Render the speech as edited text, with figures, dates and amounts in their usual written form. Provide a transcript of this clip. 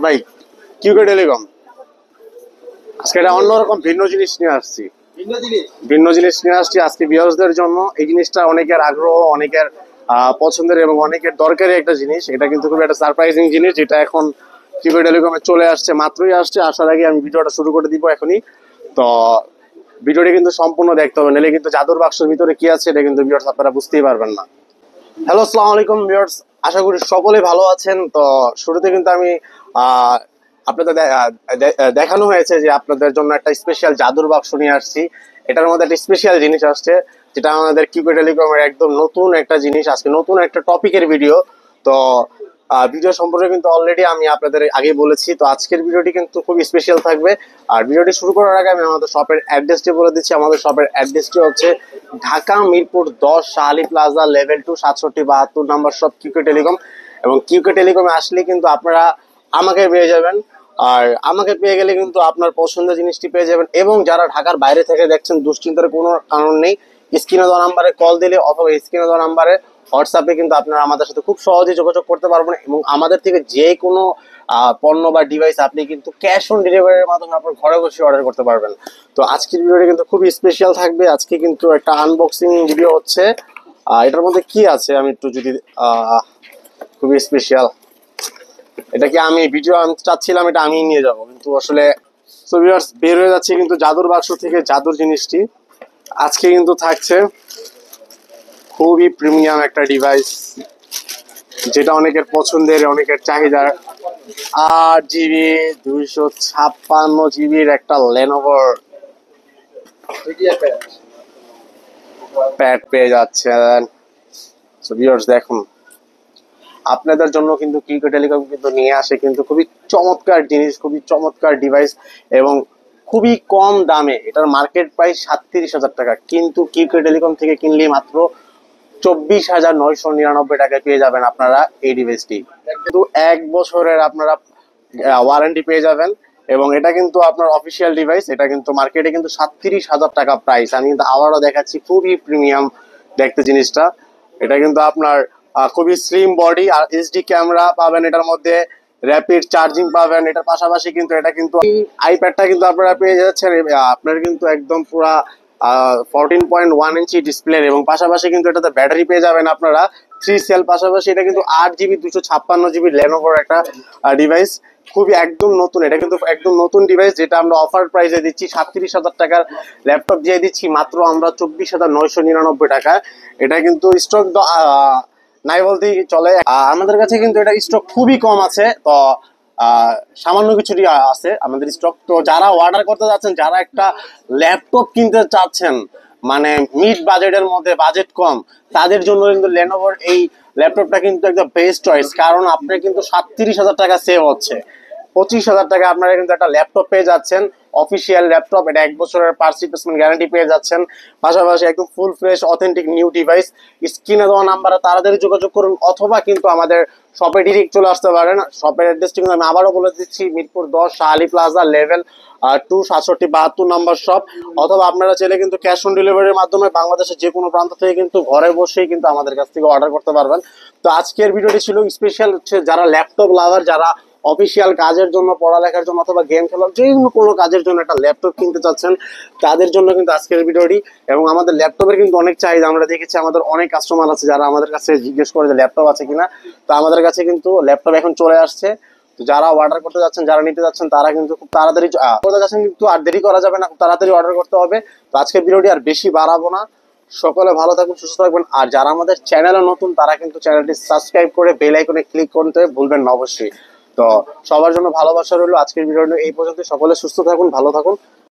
ভাই কিউকে টেলিকম আজকে একটা অন্যরকম ভিন্ন জিনিস নিয়ে আসছি। আজকে ভিউয়ার্সদের জন্য। এই জিনিসটা অনেকের আগ্রহ, অনেকের পছন্দের এবং অনেকের দরকারি একটা জিনিস। এটা কিন্তু খুব একটা সারপ্রাইজিং জিনিস, যেটা এখন কিউকে টেলিকমে চলে আসছে, মাত্রই আসছে। আসার আগে আমি ভিডিওটা শুরু করে দিব এখনই। তো ভিডিওটি কিন্তু সম্পূর্ণ দেখতে হবে, নাহলে কিন্তু জাদুর বাক্সের ভিতরে কি আছে এটা কিন্তু ভিউয়ার্স আপনারা বুঝতেই পারবেন না। হ্যালো, আসসালামু আলাইকুম ভিউয়ার্স, আশা করি সকলে ভালো আছেন। তো শুরুতে কিন্তু আমি আপনাদের দেখানো হয়েছে যে আপনাদের জন্য একটা স্পেশাল জাদুর বাক্স নিয়ে আসছি। এটার মধ্যে একটা স্পেশাল জিনিস আসছে, যেটা আমাদের কিউকে টেলিকমের একদম নতুন একটা জিনিস। আজকে নতুন একটা টপিকের ভিডিও। তো ভিডিও সম্পর্কে কিন্তু অলরেডি আমি আপনাদের আগে বলেছি। তো আজকের ভিডিওটি কিন্তু খুবই স্পেশাল থাকবে। আর ভিডিওটি শুরু করার আগে আমি আমাদের শপের অ্যাড্রেসটি বলে দিচ্ছি। আমাদের শপের অ্যাড্রেসটি হচ্ছে Dhaka Mirpur 10 Shahali plaza level 2 6772 number shop QK telecom. এবং কিউকে টেলিকমে আসলে কিন্তু আপনারা আমাকে পেয়ে যাবেন। আর আমাকে পেয়ে গেলে কিন্তু আপনার পছন্দের জিনিসটি পেয়ে যাবেন। এবং যারা ঢাকার বাইরে থেকে দেখছেন, দুশ্চিন্তার কোনো কারণ নেই। স্ক্রিনে দেওয়া নাম্বারে কল দিলে অথবা স্ক্রিনে দেওয়া নাম্বারে হোয়াটসঅ্যাপে কিন্তু আপনারা আমাদের সাথে খুব সহজেই যোগাযোগ করতে পারবেন। এবং আমাদের থেকে যে কোনো পণ্য বা ডিভাইস আপনি কিন্তু ক্যাশ অন ডেলিভারির মাধ্যমে আপনার ঘরে বসে অর্ডার করতে পারবেন। তো আজকের ভিডিওটা কিন্তু খুবই স্পেশাল থাকবে। আজকে কিন্তু একটা আনবক্সিং ভিডিও হচ্ছে। এটার মধ্যে কি আছে আমি একটু যদি খুবই স্পেশাল, এটা কি আমি ভিডিও আনতে চাচ্ছিলাম, এটা আমি নিয়ে যাব, কিন্তু আসলে সো ভিউয়ার্স বের হয়ে যাচ্ছে কিন্তু জাদুর বাক্স থেকে জাদুর জিনিসটি। আজকে কিন্তু থাকছে খুবই প্রিমিয়াম একটা ডিভাইস, যেটা অনেকের পছন্দের, অনেকের চাহিদার। 8 জিবি 256 জিবির একটা লেনোভোর প্যাড পেয়ে যাচ্ছেন। সো ভিউয়ার্স দেখুন, আপনাদের জন্য কিন্তু কিউকে টেলিকম কিন্তু নিয়ে আসে কিন্তু খুবই চমৎকার জিনিস, খুবই চমৎকার ডিভাইস এবং খুবই কম দামে। এটার মার্কেট প্রাইস 37,000 টাকা, কিন্তু কিউকে টেলিকম থেকে কিনলে মাত্র 24,999 টাকায় পেয়ে যাবেন আপনারা এই ডিভাইসটি। কিন্তু 1 বছরের আপনারা ওয়ারেন্টি পেয়ে যাবেন। এবং এটা কিন্তু আপনার অফিসিয়াল ডিভাইস। এটা কিন্তু মার্কেটে কিন্তু 37,000 টাকা প্রাইস। আমি কিন্তু আবারও দেখাচ্ছি, খুবই প্রিমিয়াম দেখতে জিনিসটা। এটা কিন্তু আপনার খুবই স্লিম বডি আর এইচডি ক্যামেরা পাবেন এটার মধ্যে, র্যাপিড চার্জিং পাবেন। এটার পাশাপাশি কিন্তু এটা কিন্তু আইপ্যাডটা কিন্তু আপনারা পেয়ে যাচ্ছেন। আপনার কিন্তু একদম পুরা 14.1 ইঞ্চি ডিসপ্লে এবং পাশাপাশি কিন্তু এটাতে ব্যাটারি পেয়ে যাবেন আপনারা 3 সেল। পাশাপাশি এটা কিন্তু 8 জিবি 256 জিবি লেনোভোর একটা ডিভাইস, খুবই একদম নতুন। এটা কিন্তু একদম নতুন ডিভাইস, যেটা আমরা অফার প্রাইসে দিচ্ছি। 37,000 টাকার ল্যাপটপ দিয়ে দিচ্ছি মাত্র আমরা 24,999 টাকা। এটা কিন্তু স্টক নাই বলতেই চলে। আমাদের কাছে কিন্তু এটা স্টক খুবই কম আছে। তো সামান্য কিছুটি আছে আমাদের স্টক। তো যারা অর্ডার করতে যাচ্ছেন, যারা একটা ল্যাপটপ কিনতে চাচ্ছেন, মানে মিড বাজেটের মধ্যে, বাজেট কম, তাদের জন্য কিন্তু লেনোভোর এই ল্যাপটপটা কিন্তু একটা বেস্ট চয়েস। কারণ আপনার কিন্তু 37,000 টাকা সেভ হচ্ছে। 25,000 টাকা আপনারা কিন্তু একটা ল্যাপটপ পেয়ে যাচ্ছেন, অফিসিয়াল ল্যাপটপ। এটা 1 বছরের পার্টস রিপ্লেসমেন্ট গ্যারান্টি পেয়ে যাচ্ছেন। পাশাপাশি একদম full fresh authentic new device. স্ক্রিনে দেওয়া নাম্বারে তাড়াতাড়ি যোগাযোগ করুন, অথবা কিন্তু আমাদের শপে ডিরেক্ট চলে আসতে পারেন। শপের অ্যাড্রেসটি কিন্তু আমি আবারও বলে দিচ্ছি, Mirpur 10 Shahali plaza level 2 6772 number shop. অথবা আপনারা চাইলে কিন্তু ক্যাশ অন ডেলিভারির মাধ্যমে বাংলাদেশের যে কোনো প্রান্ত থেকে কিন্তু ঘরে বসেই কিন্তু আমাদের কাছ থেকে অর্ডার করতে পারবেন। তো আজকের ভিডিওটি ছিল স্পেশাল হচ্ছে যারা ল্যাপটপ লাভার, যারা অফিসিয়াল কাজের জন্য, পড়ালেখার জন্য অথবা গেম খেলার যে কোনো কাজের জন্য একটা ল্যাপটপ কিনতে চাচ্ছেন, তাদের জন্য কিন্তু আজকের ভিডিওটি। এবং আমাদের ল্যাপটপের কিন্তু অনেক চাহিদা, আমরা দেখেছি আমাদের অনেক কাস্টমার আছে যারা আমাদের কাছে জিজ্ঞেস করে যে ল্যাপটপ আছে কিনা। তো আমাদের কাছে কিন্তু ল্যাপটপ এখন চলে আসছে। তো যারা অর্ডার করতে যাচ্ছেন, যারা নিতে যাচ্ছেন, তারা কিন্তু খুব তাড়াতাড়ি করতে যাচ্ছেন, কিন্তু আর দেরি করা যাবে না, খুব তাড়াতাড়ি অর্ডার করতে হবে। তো আজকের ভিডিওটি আর বেশি বাড়াবো না। সকলে ভালো থাকুন, সুস্থ থাকবেন। আর যারা আমাদের চ্যানেলে নতুন, তারা কিন্তু চ্যানেলটি সাবস্ক্রাইব করে বেল আইকনে ক্লিক করতে ভুলবেন না অবশ্যই। তো সবার জন্য ভালোবাসা রইলো। আজকের ভিডিও এই পর্যন্ত। সকলে সুস্থ থাকুন, ভালো থাকুন।